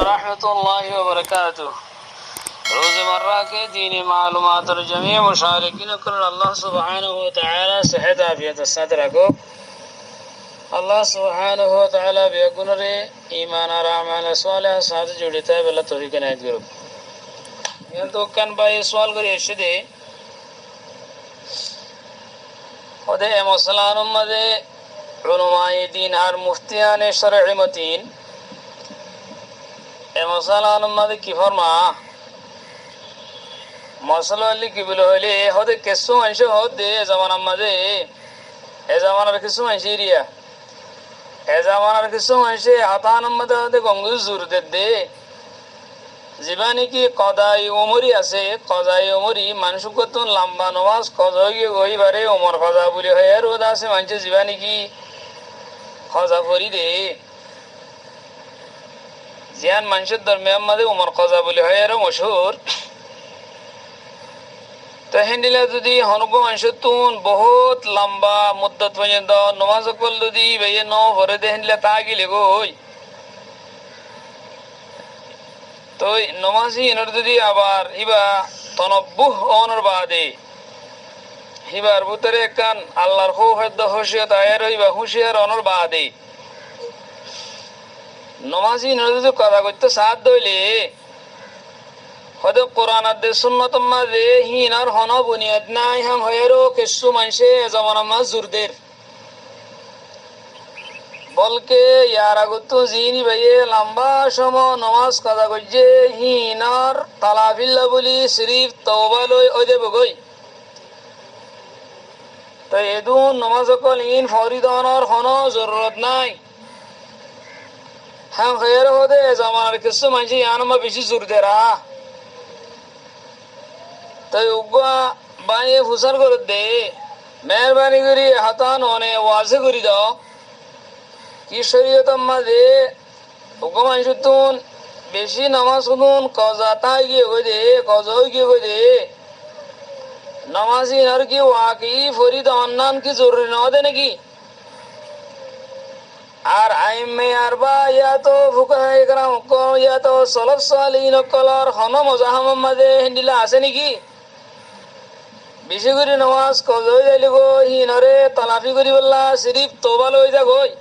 रहमतुल्लाहि व बरकातुहू। रोज़मर्रा के दीनी मालूमात और जमी मुशारिकीन को अल्लाह सुब्हानहु व तआला सेहत आफियत साथ रखो। अल्लाह सुब्हानहु व तआला बेगुनरे ईमान और अमाल सालिह साथ जुड़ता है बेला तौफीक इनायत करो। यह तो कन भाई सवाल करी एशदे खुदे मसलान मदे उलमाए दीन और मुफ्तियान शरई मतीन मसलान मदे की फरमा मसला की बिलोले होदे किस्सों अंशे होदे ज़माना मदे ज़माना किस्सों अंशीरिया ज़माना किस्सों अंशे हतान मदे होदे गंगू ज़ूर दे जीवानी की कदाई उमरी आसे कदाई उमरी मानसुकतुन लंबा नमाज कदाई गोई बारे उमर कदा बुले है रोदा से मानचे जीवानी की कदा फरी दे जियान मानशद दरमियान मदे उमर कदा बुले है रो मशहूर तो हिंदिला दुदी हनुको मानशतुन बहुत लंबा मुद्दत वजंदा नमाज कल दुदी भैया नौ भरे दे हिंदिला तागी लेगोई तो नमाजी इनर्दी आबार हिबा तनब्बुह ओनर बादे हिबार बुतरे कान अल्लाहर खौफ होशियत आयर हिबा होशियार ओनर बादे नमाजी इनर्दी कदा करते साथ दोले खुद कुरान दे सुन्नत मदे हिनार होना बुनियाद नाय हम हेरो किस्सु मनशे जमाना मा जुरदेर बल्कि यारा गुत्तु जीनी भये लंबा शमो नमाज कदा गजे हिनार तलाफिल्ला बुली सिर्फ तौबा लोय ओदे बगोई तो एदुन नमाज को इन फरीदान और होनो जरूरत नाय हम खैर होदे जमाना किस्सु मनशे याना मा बिशी जुरदेरा तो उग्गा बाये फुसर कर दे मेहरबानी करी हतान होने वाजे करी दो की शरीयत मदे उग्गा मानशुतुन बेशी नमाज सुनुन कजाता गिये गदे कजाओ गिये गदे नमाजी नर की वाकी फरीद अन्नान की जरूरी न देने की आर आइम्मे अरबा या तो फुकाहा इकराम को या तो सलफ सालिहीन कलर हनो मजाहम मदे हिंदिला आसे निकी बेशी करी नमाज कजाओ जाइले गो हिनरे तलाफी करी बल्ला सिर्फ तौबा लई जा गई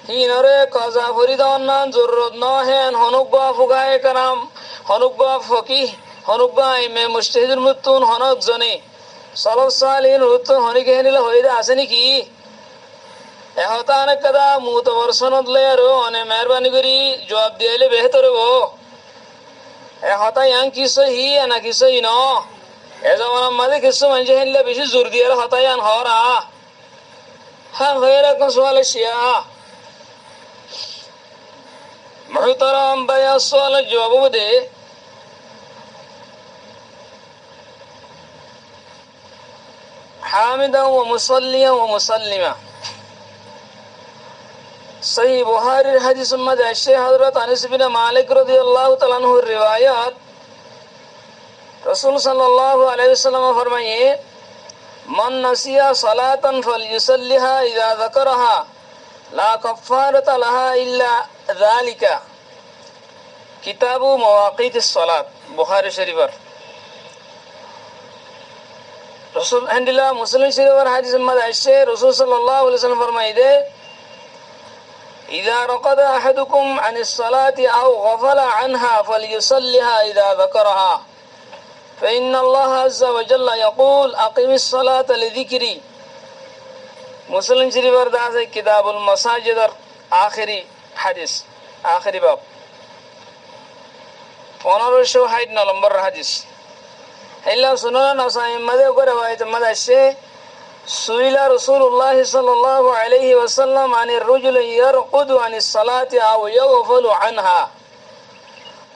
हिनरे कजा फरीद अन्नान जरूरत न हेन हनुग्गा फुकाहा इकराम हनुग्गा फकीह हनुग्गा इमे मुजतहिदुल मुत्तुन हनक जने सलफ सालिहीन रुत्तुन हनिके हिंदिला होइदा आसे निकी एहतान कदा मुतबर सनद लेरो अने मेहरबानी करी जवाब दियाले बेहतर हो एहता यांग की सही ना की सही न ए जमाना मदे किस्सो मंजे हिल्ला बिशी जोर दिया हता यान होरा हां गैरा को सवाल शिया मुहतरम बया सवाल जवाब दे हामिदा व मुसल्लिया व मुसल्लिमा सही बुखारी हदीस मद शेख हजरत अनस बिन मालिक रदियल्लाहु तआला अन्हु रिवायत रसूल सल्लल्लाहु अलैहि वसल्लम फरमाए मन नसिया सलातन फलयुसल्लिहा इज़ा ज़करहा ला कफ़ारत लहा इल्ला ज़ालिका किताबु मवाक़ीतिस सलात बुखारी शरीफ रसूल हंदिला मुस्लिम शरीफ हदीस मद शेख रसूल सल्लल्लाहु अलैहि वसल्लम फरमाए दे إذا رقد أحدكم عن الصلاة أو غفل عنها فليصلها إذا ذكرها فإن الله عز وجل يقول أقم الصلاة لذكري مسلم شريف أرداز كتاب المساجد آخري حديث آخري باب 15 نمبر حديث إلا سنن نسائي مدى ورواية مدى الشيء سئل رسول الله صلى الله عليه وسلم عن الرجل يرقد عن الصلاة أو يغفل عنها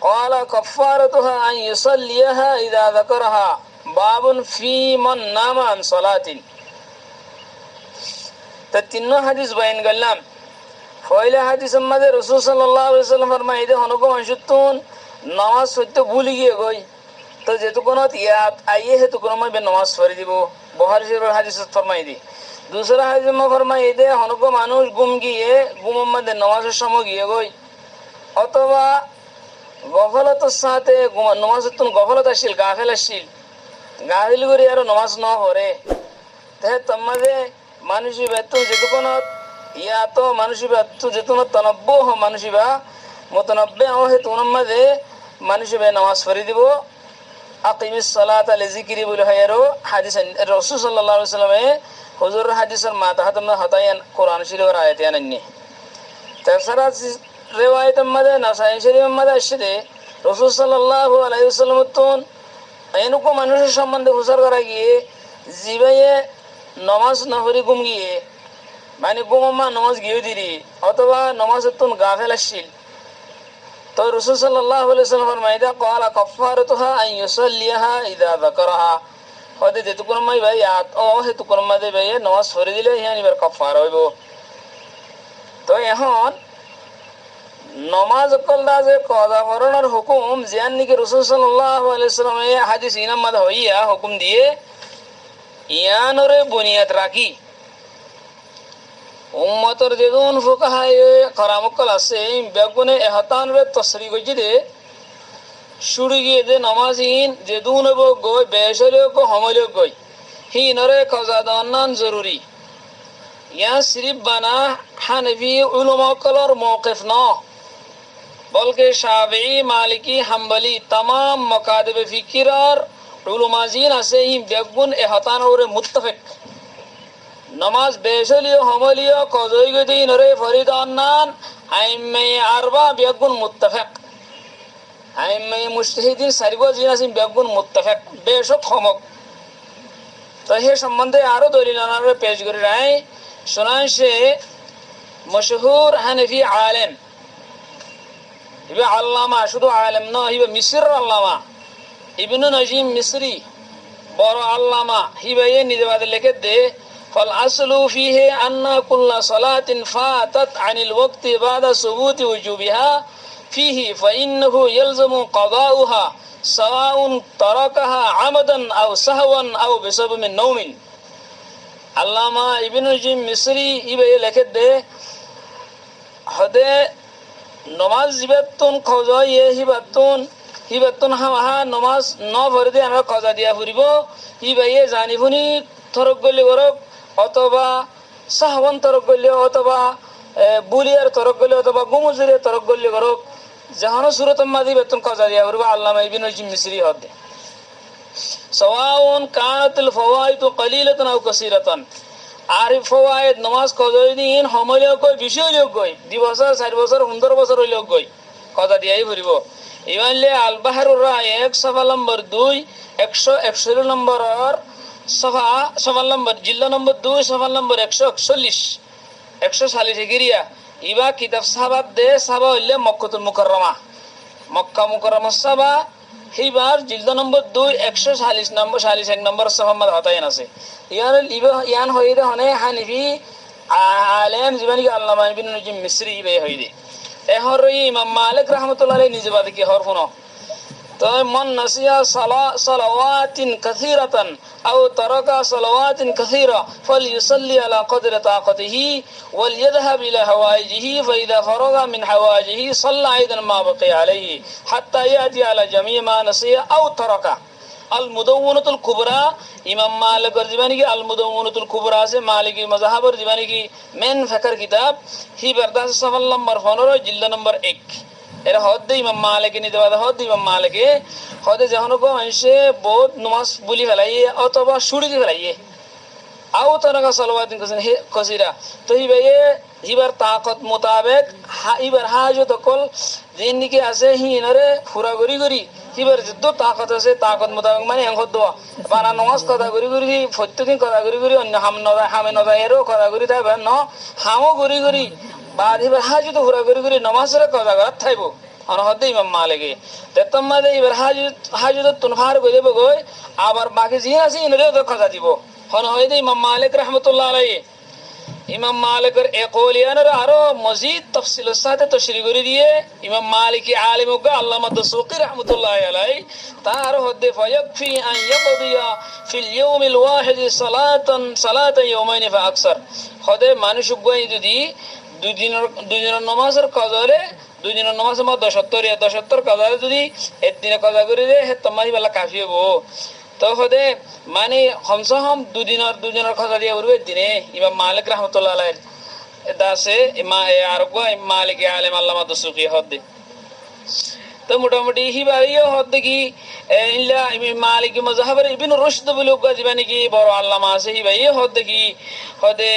قال كفارتها أن يصليها إذا ذكرها باب في من نام عن صلاة تتنو حديث بين قلام فإلى حديث مدى رسول صلى الله عليه وسلم فرمائده هنكم أنشتون নামাজ সত্য ভুলি গিয়ে গই তো যেটুকুনত ইয়াত আইয়ে হেতুকুন মই নামাজ পড়ি দিব বুখারী শরীফের হাদিসত ফরমাই দি दूसरा হাদিস মে ফরমাই দে হনকো মানুষ গুম গিয়ে গুমের মধ্যে নামাজের সময় গিয়ে গই অথবা গফলতের সাথে নামাজের তুন গফলত আসিল গাফেল আসিল গাফিল করে আর নামাজ ন পড়ে তে তোমাদের মানুষই বেতন যেটুকুনত ইয়া তো মানুষই বেতন যেটুকুনত তনব্বু হ মানুষই বা মুতনব্বে হ হেতুকুনের মধ্যে মানুষই বে নামাজ পড়ি দিব আকিমিস সালাতা লিযিকরি বলে হয় আর হাদিস রাসূল সাল্লাল্লাহু আলাইহি ওয়াসাল্লামে হুজুর হাদিসের মাতাহাত হতায়ান কোরআন শরীফের আয়াতান আননি তাছাড়া রিওয়ায়াতের মধ্যে নাসাই শরীফের মধ্যে আসছে রাসূল সাল্লাল্লাহু আলাইহি ওয়াসাল্লাম তুন এনুকো মানুষের সম্বন্ধে হুসার করা গিয়ে জিবাইয়ে নামাজ না পড়ি গুম গিয়ে মানে গুমম্মা নামাজ গিয়ে দিরি অথবা নামাজের তুন গাফেল আসছিল তো রাসূল সাল্লাল্লাহু আলাইহি ওয়াসাল্লাম ফরমাইদা ক্বালা কাফারাতুহা আন ইউসাল্লিহা ইযা যাকারাহা হদে যেটুকুন মাই ভাই আত ও হেতুকুন মাদে ভাই নামাজ পড়ি দিলে ইয়া নিবার কাফারা হইব তো এখন নামাজ কলদা যে কদা করণের হুকুম জিয়ান নিকে রাসূল সাল্লাল্লাহু আলাইহি ওয়াসাল্লামে হাদিস ইনাম মাদ হইয়া হুকুম দিয়ে ইয়ানরে বুনিয়াদ রাখি উম্মতর যেদুন ফুকাহায়ে কারামকল আছে বেগুনে এহতানরে তসরি গজি দে শুরু গিয়ে দে নামাজিন যেদুন হব গই বেশরে কো হমলে গই হি নরে কজা দানান জরুরি ইয়া সিরিফ বানা হানফি উলামা কলর মওকিফ না বলকে শাফিঈ মালিকি হাম্বলি तमाम মাকাদেব ফিকিরার উলামাজিন আছে হি বেগুন এহতান ওরে মুত্তাফিক নামাজ বেশলিও হমলিও কজই গদি নরে ফরিদান্নান আইম্মে আরবা বেগুন মুত্তাফিক আইম্মে মুজতাহিদিন সারিগো জিনাসিন বেগুন মুত্তাফিক বেশক হমক তো হে সম্বন্ধে আরো দলিল আনারে পেশ করে রাই শুনান সে মশহুর হানফি আলেম ইবে আল্লামা শুধু আলেম না ইবে মিসর আল্লামা ইবনে নজিম মিসরি বড় আল্লামা হিবে নিজে বাদে লিখে দে فالأصل فيه أن كل صلاة فاتت عن الوقت بعد ثبوت وجوبها فيه فإنه يلزم قضاؤها سواء تركها عمدا أو سهوا أو بسبب النوم علامة ابن الجيم مصري يبقى لكت ده هذا نماز زبطون قضاء হিবাতন হামাহা নমাজ ন ভরে আমরা কজা দিয়া ফুরিব হিবাইয়ে জানি ফুনি থরক গলি গরক অথবা সাহবান তরক গলি অথবা বুলিয়ার তরক গলি অথবা গুমুজুরের তরক গলি গরক জাহানো সুরতম মাদি বেতন কজা দিয়া ফুরিব আল্লামা ইবনে জিম মিসরি হদে সওয়াউন কানাতুল ফাওয়াইদু কলিলাতান আও কাসীরাতান আর ফাওয়াইদ নামাজ কজা দিন হমলিও কই বেশি হইলো কই 2 বছর 4 বছর 15 বছর হইলো কই কজা দিয়াই ফুরিব ইমানলে আল বাহরুর রায়েক সফা নম্বর 2 161 নম্বরের সফা নম্বর জিল্লা নম্বর 2 সফা নম্বর 141 গিরিয়া ইবা কিতাব সাহাবাত দে সাহাবা হইলে মক্কাতুল মুকাররমা মক্কা মুকাররমা সাহাবা হিবার জিল্লা নম্বর 2 140 নম্বর 41 নম্বর সফা মত হতায়ন আছে ইয়ান হইদে হনে হানিফি আলেম জীবনী আল্লামা ইবনে নজিম মিসরি বে হইদে ehor imam malik rahmatullah alayhi nije bad ki hor funo to man nasiya salawatin kathiratan aw taraka salawatin kathira falyusalli ala qadri taqatihi wal yadhhab ila hawaijihi fa idha faraga min hawaijihi salla aidan ma baqi alayhi hatta yati ala jami' ma nasiya aw taraka al mudawwanatul kubra imam malik জীবনী কি al mudawwanatul kubra se maliki mazhaber জীবনী কি main fiqh কিতাব হি বরদাস সফল নম্বর 15 জিল্লা নম্বর 1 এর হদে ইমাম মালিক নি দেওয়া হদে ইমাম মালিক হদে যখন কো মানুষে বহুত নামাজ বলি ফেলাইয়ে অথবা শুড়ি ফেলাইয়ে আও তরকা সালাওয়াতিন কসিরা তো হিবার তাকত মোতাবেক ইবার হাজত কল জিন্দিকে আছে হিনরে ফুরা গরি গরি হিবার যত তাকত আছে তাকত মোতাবেক মানে এঙ্গ দোয়া বানা নামাজ কথা গরি গরি প্রত্যেকদিন কথা গরি গরি অন্য হামে নদা এরও কথা গরি থাকবে ন হামও গরি গরি বাদ হিবার হাজত ফুরা গরি গরি নামাজের কথা গরাত থাইব অনহদে ইমাম মালিক তেতম মাদে ইবার হাজত তুনফার গরি বগই আবার বাকি জিন আছে ইনরেও তো কথা দিব হন হইদে ইমাম মালিক রাহমাতুল্লাহ আলাইহি ইমাম মালিকের এ কওলিয়ানের আরো মজিদ তাফসিলের সাথে তশরিহ করে দিয়ে ইমাম মালিকি আলিমুক আল্লামা দসুকি রাহমাতুল্লাহি আলাইহি তার হদ্দে ফায়াকফি আন ইয়াকদিয়া ফিল ইয়াউমিল ওয়াহিদ সালাতান ইয়াউমাইন ফা আকসার হদে মানুষ গই যদি দুই দিনের নামাজের কজরে দুই দিনের নামাজের মধ্যে 70 কজরে যদি একদিনে কজা করে দে হে তোমারই বেলা কাফি হবো তো হদে মানে কমসহম দুদিনের কথা দিয়ে উঠবে দিনে ইমাম মালিক রহমতুল্লাহ আলাইহি দাসে আরোগ্য মালিক আলেম আল্লামা দসুকি হদ্দে তো মোটামুটি হিবাইও হদ্দে কি ইল্লা ইমাম মালিক মাযহাবের ইবনে রুশদ বলে জীবানি কি বড় আল্লামা আছে হিবাইও হদ্দে কি হদে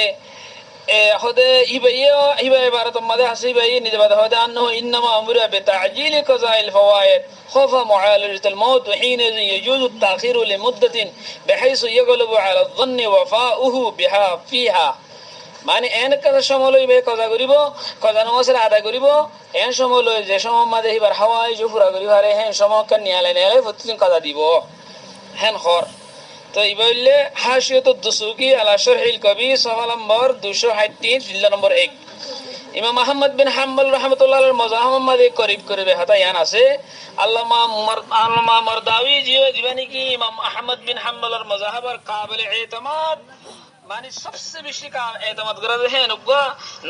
হদে হিবাই ইবারত মধ্যে আছে হিবাই নিজে বাদ হদে আনহু ইনমা আমরু বিতাজিল কাযাইল ফাওয়ায়েদ خوف معالجة الموت وحين يجوز التأخير لمدة بحيث يغلب على الظن وفاؤه بها فيها মানে এন কথা সময় লইবে কথা করিব কথা নমাজের আদা করিব এন সময় লই যে সময় মাঝে হিবার হাওয়াই জুফুরা করিব আরে হ্যাঁ সময় কান নিয়ালে প্রতিদিন কথা দিব হেন হর তো ইবাইলে হাশিয়াত ad-দুসুকি আলা শারহিল কবির সফা নম্বর 238 জিল্লা নম্বর 1 ইমাম আহমদ বিন হাম্বল রাহমাতুল্লাহ আলাইহির মাযহাব মধ্যে করিব করবে হাতায়ান আছে আল্লামা মারদাওয়ি জীবনী কি ইমাম আহমদ বিন হাম্বলের মাযহাবের কাবিল ইতিমাদ মানে সবচেয়ে বেশি এতমাদ করা है नुगा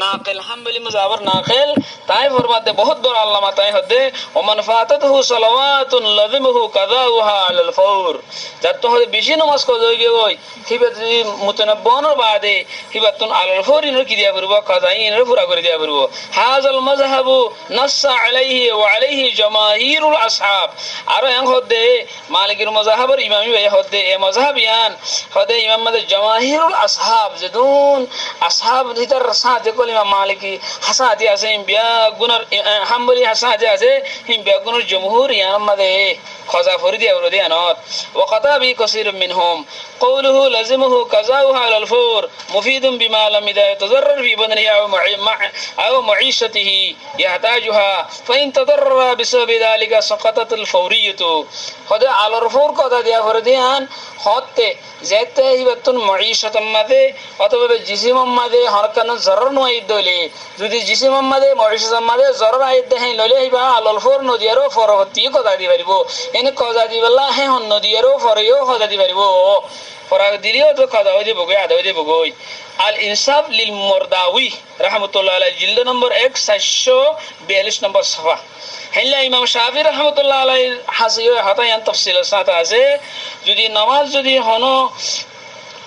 नाकिल হাম্বলি মাযহাবের নাকিল তাই ফরমাতে বহুত বড় আল্লামা তাই হদে ওমান ফাতাতহু সালাওয়াতুন লাযিমহু কাযাউহা আলাল ফাওর যত হদে বেশি নামাজ কজই গই হিবাত মুতানাব্বানোর বাদে হিবাতুন আলাল ফাওরিন কি দিয়া করব কাযাইনের পুরা করে দিয়া করব হাযাল মাযহাবু নাসসা আলাইহি ওয়া আলাইহি জামাহিরুল আসহাব আর এন হদে মালিকের মাযহাবের ইমামি ভাই হদে এ মাযহাবিয়ান হদে ইমাম মাযহাব জামাহিরুল আসহাব যেদুন আসহাব ভিতর সাথে কল ইমাম মালিকি হাসাতি আছে বিয়া গুনার হাম্বলি হাসাতি আছে বিয়া গুনার জমহুর ইয়ামাদে খজা ফরিদি আউরদি আনত ওয়াকাতা বি কাসীর মিনহুম قوله لازمه قضاؤها على الفور مفيد بما لم يتضرر في بدنه أو معيشته يحتاجها فإن تضرر بسبب ذلك سقطت الفورية هذا على الفور قضاء ديا فرديان হতে যেতে হিবাতুন মাঈশাতাম মাদে অথবা জিসিম মাদে হরকান জরর নয় দলে যদি জিসিম মাদে মাঈশাতাম মাদে জরর আইদ দেহে ললে হিবা আলল ফর নদিয়ারো ফরবতি কথা দি পারিব এনে কথা দিবলা হে হন নদিয়ারো ফরইও কথা দি পারিব ফরাগ দিলিও তো কথা হই দিব গই আদা হই দিব গই আল ইনসাফ লিল মুরদাওয়ি রাহমাতুল্লাহ আলাইহি জিলদ নম্বর 142 নম্বর সফা হেলা ইমাম শাফি রাহমাতুল্লাহ আলাইহি হাসিও হাতায়ান তাফসিলের সাথে আছে যদি নামাজ যদি হনো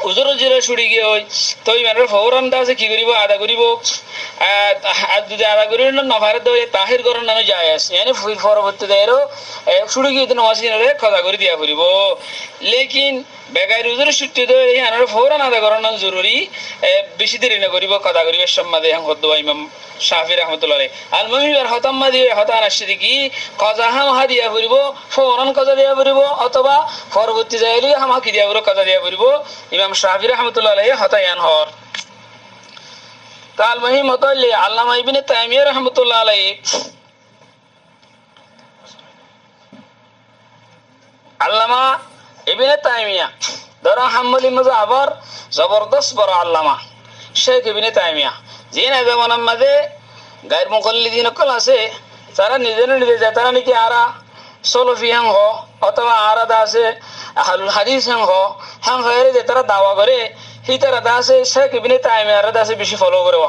উজুর জিরে ছুড়ি গিয়ে হয় তো ইমানের ফৌরান দাসে কি করিব আদা করিব আর যদি আদা করিব না ভারত দেয় তাহির করার নামে যায় আছে মানে পরবর্তী দেয়ও ছুড়ি গিয়ে নামাজ দিনে খদা করে দিয়া করিব লেকিন বেগাই উজুর ছুটি দেয় ইয়ানের ফৌরান আদা করার নাম জরুরি বেশি দেরি না করিব খদা করিব সম্মাদে হন হদ ইমাম শাফি রাহমাতুল্লাহ আলাইহি আল মুমির হতাম্মা দিয়ে হতান আসরি কি কজা হাম দিয়া করিব ফৌরান কজা দিয়া করিব অথবা পরবর্তী যাইলি হাম কি দিয়া করিব কজা দিয়া করিব ইমাম শাফি রাহমাতুল্লাহ আলাইহি হতায়ান হর তাল মহিম হতাইলে আল্লামা ইবনে তাইমিয়া রাহমাতুল্লাহ আলাইহি আল্লামা ইবনে তাইমিয়া দরা হাম্বলি মাযহাবের জবরদস্ত বড় আল্লামা শেখ ইবনে তাইমিয়া জিন জামানার মধ্যে গায়র মুকাল্লিদিন কল আছে তারা নিজে নিজে তারা নাকি আরা সলফি হ্যাং হ অথবা আরা দাসে আহলুল হাদিস হ্যাং হয়ে যে তারা দাওয়া করে হি তারা দাসে শেখ ইবনে তাইমিয়ার দাসে বেশি ফলো করে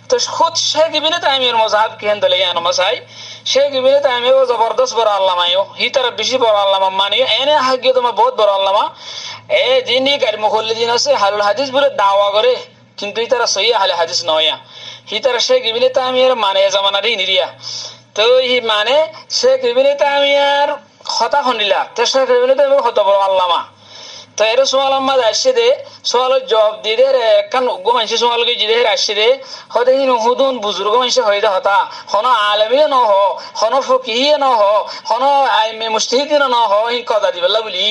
তো খুদ শেখ ইবনে তাইমিয়ার মাযহাব কি হেন দলে ইয়ান মাসাই শেখ ইবনে তাইমিয়া জবরদস্ত বড় আল্লামায়ো হি তারা বেশি বড় আল্লামা মানিও এনে হাগিয়ে তোমার বহুত বড় আল্লামা এ যিনি গায়র মুকাল্লিদিন আছে আহলুল হাদিস বলে দাওয়া করে কিন্তু ই তারা সহি আহলে হাদিস নয় হি তারা শেখ ইবনে তাইমিয়ার মানে জামানারই নিরিয়া তো ই মানে শেখ ইবনে তাইমিয়ার কথা শুনিলা তো শেখ ইবনে তাইমিয়া কত বড় আল্লামা তো এর সোয়াল আম্মাদ আসছে দে সোয়ালের জবাব দিয়ে দে একখান উগ্র মানুষ সোয়ালকে জিদে আসছে দে হতে হিন হুদুন বুজুর্গ মানুষ হয়ে দে হতা হন আলমিয়ে নহ হন ফকিহিয়ে নহ হন আইমে মুস্তাহিদিন নহ হি কথা দিবেলা বলি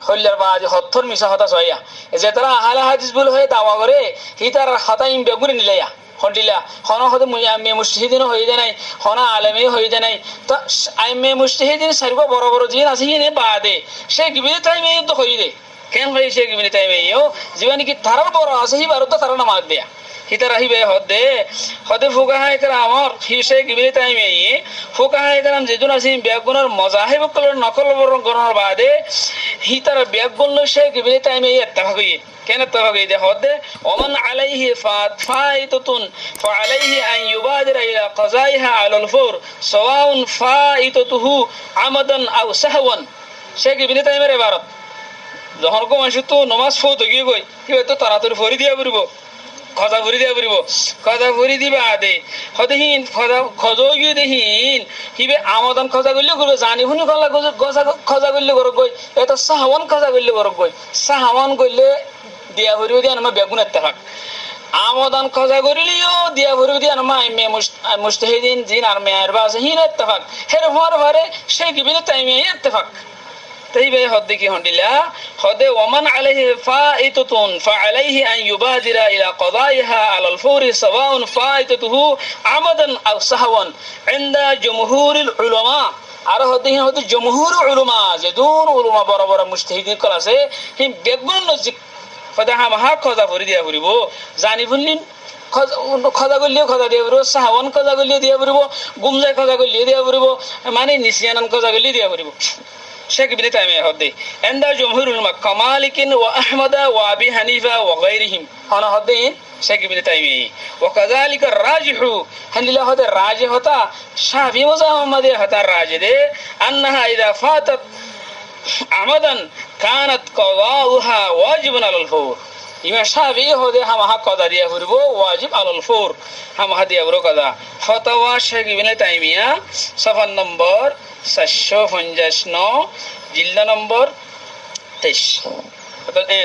হল্লার বাজ হত্তর মিশা হতা সয়া যে তারা আহলে হাদিস বলে হয়ে দাওয়া করে হি তার হতা ইম বেগুরে নিলাইয়া হন্ডিলা হন হতে আইমে মুস্তাহিদিন হয়ে যায় নাই হন আলমে হয়ে যায় নাই তো আইমে মুস্তাহিদিন সারিব বড় বড় জিন আছে হিনে বাদে সে গিবিলে টাইমে তো হয়ে দে কেন হয়ে শেখ ইবনে তাইমিয়া জীবনে কি তারার বড় আছে হি বারো তো তারা নামাজ দেয়া হিতার আহিবে হদে হদে ফুকাহাই কারামর হিসে গিবিলে টাইমে ফুকাহাই কারাম যেজন আছে ব্যাগুনের মজাহিব কলর নকল গণর বাদে হিতার ব্যাগুন সে গিবিলে টাইমে ইত্তেফাক হই কেন ইত্তেফাক হই দে হদে ওমান আলাইহি ফাইতাতুন ফাআলাইহি আন ইউবাদিরা ইলা কাযাইহা আলাল ফুর সাওয়াউন ফাইতাতুহু আমাদান আও সাহওয়ান সে গিবিলে টাইমের ইবারত যখন কো মানুষ তো নমাজ ফৌত গিয়ে গই কি তো তাড়াতাড়ি ফরি দিয়া পড়ব খজা ভরি দিয়া পড়ব খজা ভরি দিবা আদে হদেহীন খজা গিয়ে দেহীন হিবে আমদান খজা করলে করবে জানি শুনি কলা খজা করলে করক গই এটা সাহাওয়ান খজা করলে করক গই সাহাওয়ান করলে দিয়া ভরিব দিয়া আমার বেগুন ইত্তেফাক আমদান খজা করিলিও দিয়া ভরিব দিয়া আমার মুস্তাহিদিন জিন আর মেয়ের বাসে হিন ইত্তেফাক হের হওয়ার ভারে সে কিবিলে টাইমে ইত্তেফাক تيبي هديك هندلا هدي ومن عليه فائتة فعليه أن يبادر إلى قضائها على الفور سواء فائتته عمدا أو سهوا عند جمهور العلماء আর হতে হতে জমহুর উলামা যেদুন উলামা বড় বড় মুজতাহিদিন কলাছে হিম বেগুন নজিক ফদা হামহা খজা ভরি দিয়া ভরিব জানি ভুললিন খজা করলেও খজা দিয়া ভরিব সাহাওয়ান খজা করলেও দিয়া ভরিব গুমজাই খজা করলেও দিয়া ভরিব মানে নিসিয়ানান খজা করলেও দিয়া ভরিব شك بن تيمية هدي عند جمهور العلماء كمالك وأحمد وأبي حنيفة وغيرهم هنا هدين شك بن تيمية وكذلك الراجح هل له هذا الراجح هتا شافعي مذهب هتا الراجح أنها إذا فاتت عمدا كانت قضاؤها واجبا على الفور ইমাম শাফিঈ হদে হামাহা কদা দিয়া ফুরব ওয়াজিব আলাল ফুর হামাহা দিয়া ফুরব কদা ফতোয়া শেখ ইবনে তাইমিয়া সফা নম্বর 459 জিলদা নম্বর 23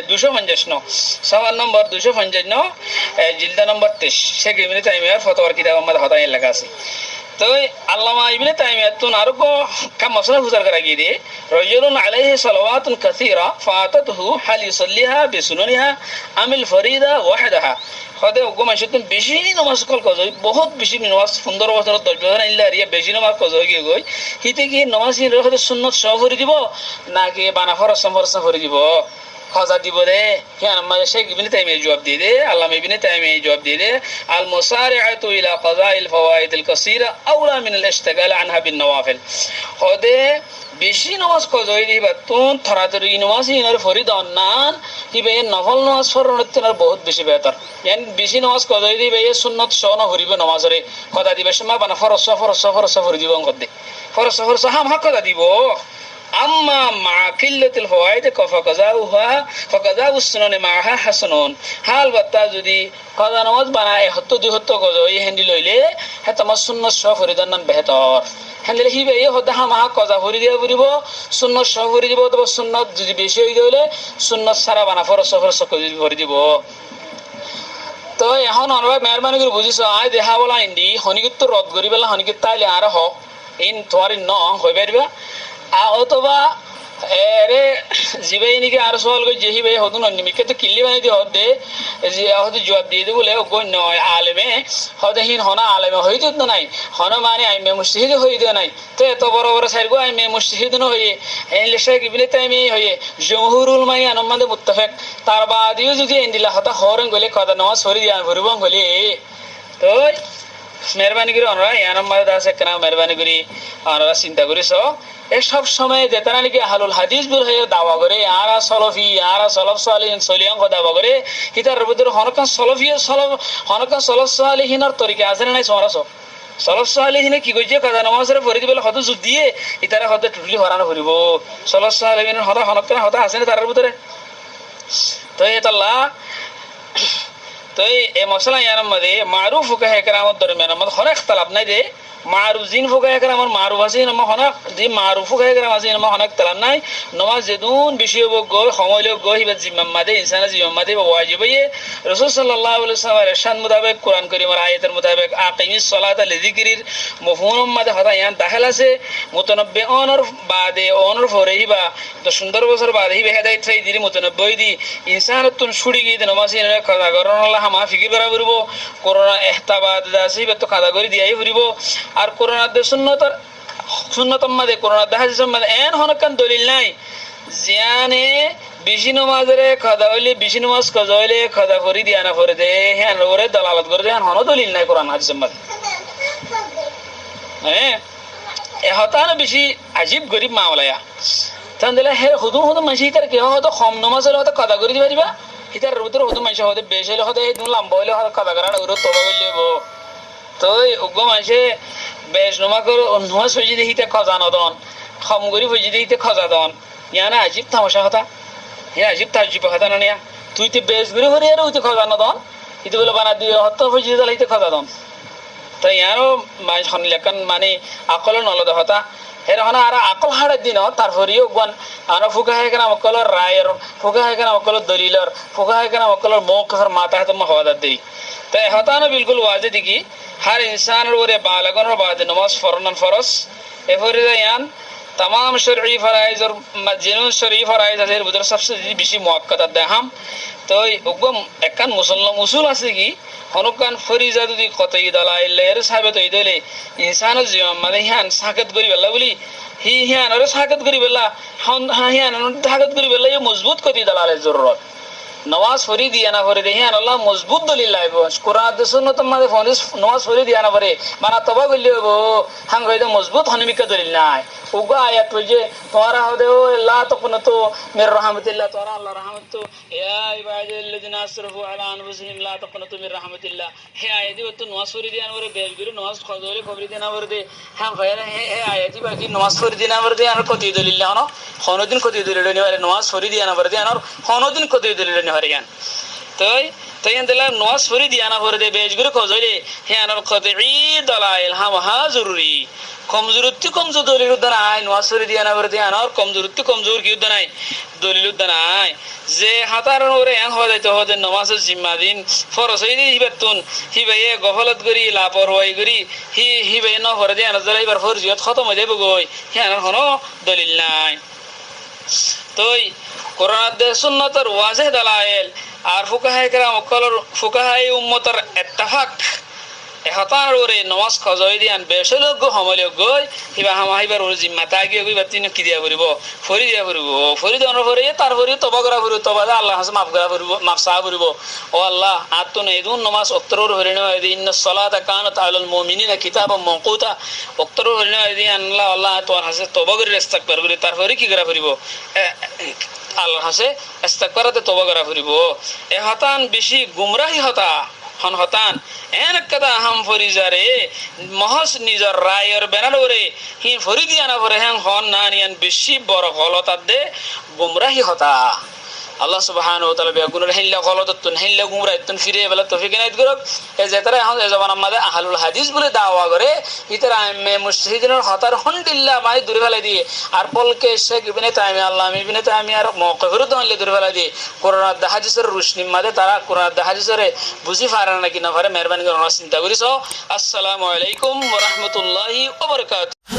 259 সফা নম্বর 259 জিলদা নম্বর 23 শেখ ইবনে তাইমিয়ার ফতোয়ার কিতাব আমাদের হদায় লেখা আছে তো আল্লামা ইবনে তাইমিয়া তো আরো কাম মশলা বুঝার করা গিয়ে দে রাজুলুন আলাইহি সালাওয়াতুন কাসীরা ফাতাতুহু হাল ইসাল্লিহা বিসুনানিহা আমিল ফরিদা ওয়াহদাহা হদে ওগমা শুতুন বেশি নামাজ কল কজই বহুত বেশি নামাজ 15 বছর 10 বছর ইল্লা রিয়া বেশি নামাজ কজই গিয়ে গই হিতে কি নামাজ নি রহতে সুন্নাত সহ ভরি দিব নাকি বানা ফরজ ভরি দিব খজা দিব রে হ্যাঁ আমাদের শেখ ইবনে তাইমিয়া জবাব দিয়ে দে আল্লামা ইবনে তাইমিয়া জবাব দিয়ে দে আল মুসারিআতু ইলা কাযাইল ফাওয়াইদিল কাসীরা আওলা মিন আল ইশতিগাল আনহা বিন নওয়াফিল হদে বেশি নামাজ কজই দিবা তুন থরাতরি নামাজ ইনার ফরিদ অন্নান হিবে নফল নামাজ ফরনতেনার বহুত বেশি বেহতর ইয়ান বেশি নামাজ কজই দিবা এ সুন্নাত সহ না ভরিবে নামাজরে কথা দিবা সময় বানা ফরজ ভরি দিব কদে ফরজ হাম হক কথা দিব أما مع قلة الفوائد فقضاء السنن معها حسن حال بتا যদি قضا نماز বানায় হত্য দুই হত্য গজই হ্যান্ডি লইলে হেতামা সুন্নাত সহ ফরিদার নাম বেহতর হ্যান্ডেল হিবে এই হদা হামা কজা ভরি দিয়া ভরিব সুন্নাত সহ ভরি দিব অথবা সুন্নাত যদি বেশি হই গেলে সুন্নাত সারা বানা ফরজ ভরি দিব তো এখন অনবা মেহরবানি করে বুঝিছ আই দেখা বলা ইন্দি হনিকিত রদ করি বেলা হনিকিত তাইলে আর হ ইন তোমারি ন হই পারবা অথবা এরে জিবাই নিকে আর সওয়াল কই যেহি ভাই হদুন নিমিকে তো কিল্লি বানাই দি হদে যে হদে জবাব দিয়ে দি বলে কই নয় আলেমে হদে হিন হনা আলেমে হইতো তো নাই হনা মানে আই মে মুস্তাহিদ হইতো নাই তো এত বড় বড় সাইরগো আই মে মুস্তাহিদ ন হইয়ে এই লেশা কিবলে তাইমি হইয়ে জমহুরুল মাই আনমাদে মুত্তাফাক তার বাদিও যদি এন্ডিলা হতা হরন গলে কদা নামাজ সরি দিয়া ভরবং গলে তো মেহরবানি করে আমরা ইয়ানাম মাদে দাসে কেনা মেহরবানি করি আমরা চিন্তা করিস সব সময় যেতানা নাকি আহলুল হাদিস বল হয়ে দাওয়া করে আরা সলফি আরা সলফ সালিহিন সলিয়াং দাওয়া করে হিতার ভিতরে হনকান সলফ সালিহিনের তরিকা আছে না নাই সমরাস সলফ সালিহিনে কি কইছে কাজা নামাজের পড়ি দিবেল হদ যুদ্ধিয়ে ইতারে হদ টুটলি হরানো করিব সলফ সালিহিনের হনকান হদ আছে না তার ভিতরে তো এতাল্লাহ তো এই মশলা ইয়ার মধ্যে মারুফ ফুকাহে কেরামত দরমিয়ান মধ্যে হর ইখতিলাফ নাই দে মারুফ জিন ফুকাহে কেরামত মারুফ আছে না হনক যে মারুফ ফুকাহে কেরাম আছে না হনক ইখতিলাফ নাই নামাজ যেদুন বিষয় গো সময় গো হিবা জিম্মাম মাদে ইনসান জিম্মাম মাদে ওয়াজিব এ রাসূল সাল্লাল্লাহু আলাইহি ওয়াসাল্লামের ইরশাদ মোতাবেক কোরআন কারীমের আয়াতের মোতাবেক আকিমিস সালাতা লিযিকরির মফহুম মাদে হদা ইয়ান দাখিল আছে মুতানাব্বি অনর বাদে অনর পরে হিবা তো সুন্দর বছর বাদে হিবা হেদায়েত চাই দিরি মুতানাব্বি দি ইনসানাতুন ছুড়ি গিয়ে নামাজ ইনে কাজা করন আল্লাহ মা ফিকির করা করিব করোনা ইহতাবাদ দাসি বেত কাজা করে দিয়াই ফুরিব আর করোনা দে সুন্নতম মাদে করোনা দাহাজ মাদে এন হনকান দলিল নাই জিয়ানে বেশি নমাজরে খদা হইলে বেশি নমাজ কজা হইলে খদা করি দিয়া না করে দে হ্যাঁ ওরে দালালত করে দে হন দলিল নাই কোরআন হাদিসের মধ্যে হ্যাঁ এ হতানো বেশি আজীব গরিব মামলায়া তাহলে দিলে হে হুদু হুদু মাসি তার কেহ হয়তো কম নমাজ হলে হয়তো কদা করে দিবা দিবা ইতার ভিতরে হুদু মাসি হয়তো বেশ হলে হয়তো এই লম্বা হলে হয়তো কদা করার ওর তবা করলে তো উগ্র মাসে বেশ নমা করে নমাজ হয়ে দিয়ে হিতে খজা নদন কম গরিব হয়ে দিয়ে হিতে খজা দন ইয়া না আজীব তামাশা কথা হ্যাঁ আজীব তাজিব কথা না নিয়া তুই তো বেশ গরিব হরে আর হইতে খজা নদন ইতে বলে বানা দিয়ে হত্য হয়ে দিয়ে হিতে খজা দন তো ইয়ারও লেখান মানে আকল নলদ হতা হেরহনা আর আকল হাড়ের দিন তারপরেও গন আর ফুকা হয় কেন অকলর রায়ের ফুকা হয় কেন অকলর দলিলর ফুকা হয় কেন অকলর মৌকফের মাথা হাতে হওয়া দেই তাই হতানো বিলকুল ওয়াজে দিকি हर इंसान ওরে বালাগন বাদ নমাজ ফরনান ফরজ এফরে ইয়ান तमाम शरई फराइज और जिन शरई फराइज আছে এর ভিতরে সবচেয়ে বেশি মুআক্কাদ দেখাম তো উগম একান মুসলমান উসুল আছে কি হনুকান ফরিজা যদি কতই দালাইল এর সাবেত হই দিলে ইনসানের জীবন মানে হিয়ান সাকাত করি বেলা বলি হিয়ান আর সাকাত করি বেলা হিয়ান সাকাত করি বেলা মজবুত কতি দালালের জরুরত नमाज फरी दिया ना फरी देखिए अल्लाह मजबूत दलील लाइबो कुरान सुन्नत मादे फरिस नमाज फरी दिया ना फरी माना तबा गलियो हम गइदे मजबूत हनमिका दलील नाय उगा आयत जे तोरा होदे ओ ला तकुनतु मिर रहमतिल्लाह तोरा अल्लाह रहमत तो या इबादिल्लज़िना असरफु अला अनफुसिहिम ला तकुनतु मिर रहमतिल्लाह हे आयती तो नमाज फरी दिया ना फरी बेजगिरी नमाज खजोले खबरी दिया ना फरी हम गयरे हे आयती बाकी नमाज फरी दिया ना फरी और कति दलील ना खनोदिन कति दलील ने नमाज फरी दिया ना फरी और खनोदिन कति दलील ने হরিয়ান তাই দিলা নমাজ পড়ি দিয়া না পড়ে দে বেজগুরি খজলে হে আনার কতই দলাইল হা জরুরি কমজোরতি কমজোর দলিল উদ্দানাই নমাজ পড়ি দিয়া না পড়ে দে আনার কমজোরতি কমজোর কি উদ্দানাই দলিল উদ্দানাই যে হাতার ওরে এন হয়ে যাইতে হতে নমাজের জিম্মাদিন ফরজ হই দি হিবাতুন হিবায়ে গফলত করি লাপরওয়াহি করি হিবায়ে ন পড়ে দে আনার এবার ফরজিয়ত খতম হয়ে যাবে গই হে আনার কোনো দলিল নাই তোই কোরআন দে সুন্নতের ওয়াজে দালাইল আর ফুকাহায়ে কেরাম অকলর ফুকাহায়ে উম্মতের ইত্তেফাক এহতার ওরে নমাজ খজই দিয়ান বেশলগ সমলে গই হিবা হামাহিবার ওর জিম্মা তাগি গই বাতিন কি দিয়া করিব ফরি দিয়া করিব ফরি দন ফরি তারপরে তওবা করা করিব তওবা দা আল্লাহ হাসে মাফ করা করিব মাফ সা করিব ও আল্লাহ আতুন ইদুন নমাজ অক্তরর হরিনা ইদি ইন্নাস সালাতা কানাত আলাল মুমিনিনা কিতাবাম মাওকুতা অক্তরর হরিনা ইদি আল্লাহ আল্লাহ তোর হাসে তওবা করি ইস্তিগফার করি তারপরে কি করা করিব আল্লাহ হাসে ইস্তিগফারতে তওবা করা করিব এ হতান বেশি গুমরাহি হতা হন হতান এন কদা হাম ফরিজারে মহস নিজর রায়ের বেনালোরে হি ফরি দিয়া না পরে হ্যাঁ হন না নিয়ান বেশি বড় গলতা দে গুমরাহি হতা আল্লাহ সুবহানাহু ওয়া তাআলা বেগুনের হিল্লা গলততুন হিল্লা গুমরাহিতুন ফিরে বলা তৌফিক ইনায়াত করুক এ যেতারা এখন এই জবান আমাদের আহলুল হাদিস বলে দাওয়া করে ইতারা মে মুশরিকিনের হতার হন্ডিল্লা মাই দূরে ফেলে দিয়ে আর বলকে শেখ ইবনে তাইমিয়া আল্লাহ ইবনে তাইমিয়ার মওকিফের দলে দূরে ফেলে দিয়ে কোরআন আর হাদিসের রোশনি মাঝে তারা কোরআন আর হাদিসের বুঝি পারে না কি না পারে মেহেরবানি করে চিন্তা করিস। আসসালামু আলাইকুম ওয়া রাহমাতুল্লাহি ওয়া বারাকাতুহু।